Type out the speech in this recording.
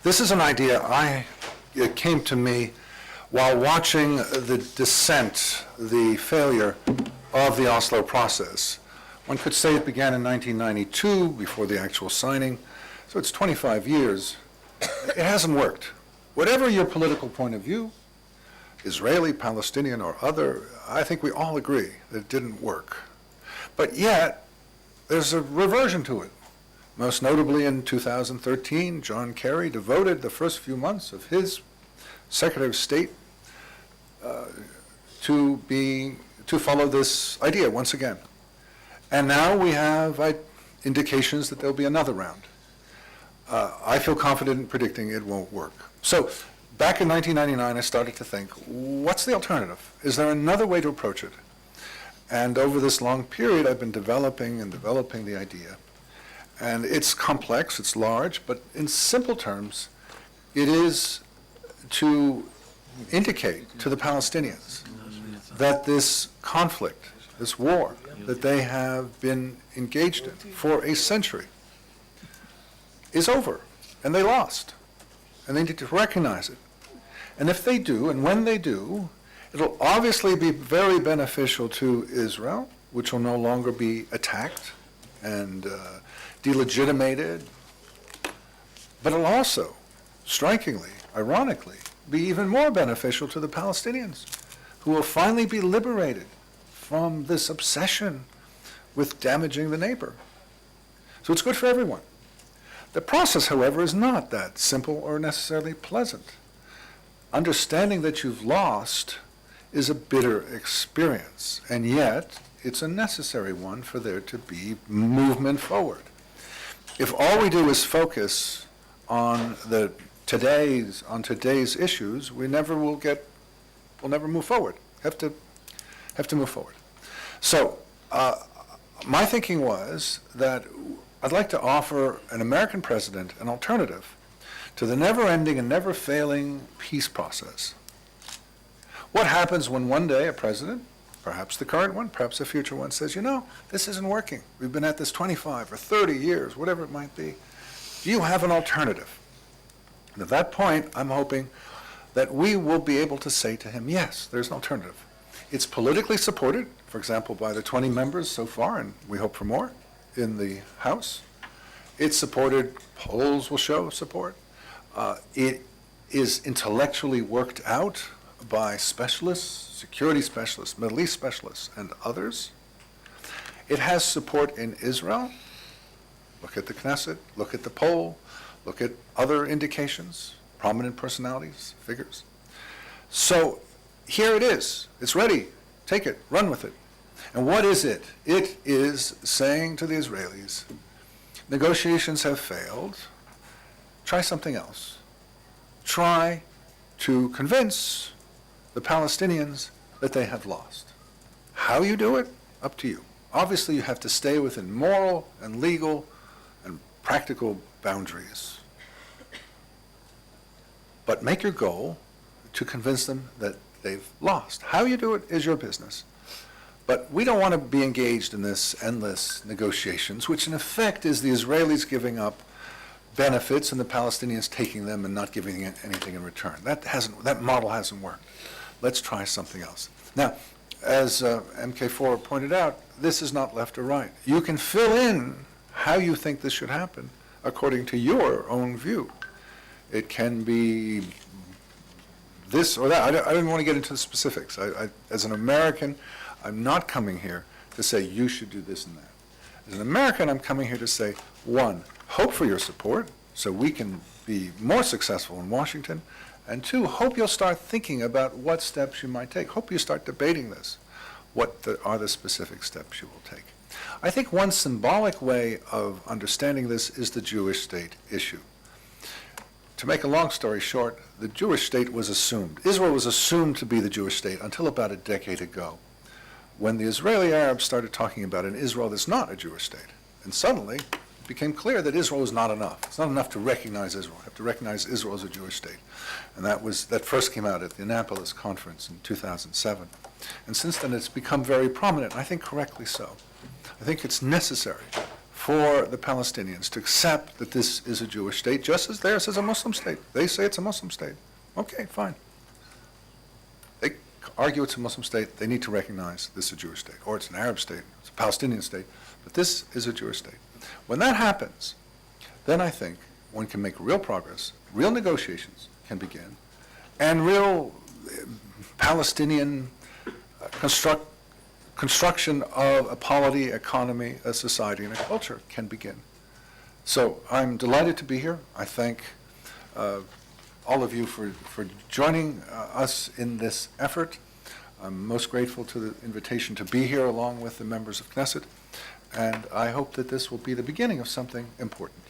This is an idea it came to me while watching the descent, the failure of the Oslo process. One could say it began in 1992, before the actual signing, so it's 25 years. It hasn't worked. Whatever your political point of view, Israeli, Palestinian, or other, I think we all agree that it didn't work. But yet, there's a reversion to it. Most notably in 2013, John Kerry devoted the first few months of his Secretary of State to follow this idea once again. And now we have indications that there'll be another round. I feel confident in predicting it won't work. So back in 1999, I started to think, what's the alternative? Is there another way to approach it? And over this long period, I've been developing the idea. And it's complex, it's large, but in simple terms, it is to indicate to the Palestinians that this conflict, this war that they have been engaged in for a century is over, and they lost, and they need to recognize it. And if they do, and when they do, it'll obviously be very beneficial to Israel, which will no longer be attacked and delegitimated, but it'll also, strikingly, ironically, be even more beneficial to the Palestinians, who will finally be liberated from this obsession with damaging the neighbor. So it's good for everyone. The process, however, is not that simple or necessarily pleasant. Understanding that you've lost is a bitter experience, and yet it's a necessary one for there to be movement forward. If all we do is focus on today's issues, we'll never move forward. Have to move forward. So my thinking was that I'd like to offer an American president an alternative to the never-ending and never-failing peace process. What happens when one day a president, perhaps the current one, perhaps a future one, says, you know, this isn't working. We've been at this 25 or 30 years, whatever it might be. Do you have an alternative? And at that point, I'm hoping that we will be able to say to him, yes, there's an alternative. It's politically supported, for example, by the 20 members so far, and we hope for more, in the House. It's supported, polls will show support. It is intellectually worked out by specialists, security specialists, Middle East specialists, and others. It has support in Israel. Look at the Knesset, look at the poll, look at other indications, prominent personalities, figures. So here it is. It's ready. Take it. Run with it. And what is it? It is saying to the Israelis, negotiations have failed. Try something else. Try to convince the Palestinians that they have lost. How you do it? Up to you. Obviously, you have to stay within moral and legal and practical boundaries. But make your goal to convince them that they've lost. How you do it is your business. But we don't want to be engaged in this endless negotiations, which in effect is the Israelis giving up benefits and the Palestinians taking them and not giving anything in return. That model hasn't worked. Let's try something else. Now, as MK Forer pointed out, this is not left or right. You can fill in how you think this should happen according to your own view. It can be this or that. I don't want to get into the specifics. As an American, I'm not coming here to say you should do this and that. As an American, I'm coming here to say, one, hope for your support so we can be more successful in Washington, and two, hope you'll start thinking about what steps you might take. Hope you start debating this. What are the specific steps you will take? I think one symbolic way of understanding this is the Jewish state issue. To make a long story short, the Jewish state was assumed. Israel was assumed to be the Jewish state until about a decade ago, when the Israeli Arabs started talking about an Israel that's not a Jewish state. And suddenly, it became clear that Israel was not enough. It's not enough to recognize Israel. You have to recognize Israel as a Jewish state. And that first came out at the Annapolis conference in 2007. And since then, it's become very prominent, I think correctly so. I think it's necessary for the Palestinians to accept that this is a Jewish state, just as theirs is a Muslim state. They say it's a Muslim state. Okay, fine. They argue it's a Muslim state. They need to recognize this is a Jewish state, or it's an Arab state, it's a Palestinian state, but this is a Jewish state. When that happens, then I think one can make real progress, real negotiations can begin, and real Palestinian construction of a polity, economy, a society, and a culture can begin. So I'm delighted to be here. I thank all of you for joining us in this effort. I'm most grateful to the invitation to be here along with the members of Knesset, and I hope that this will be the beginning of something important.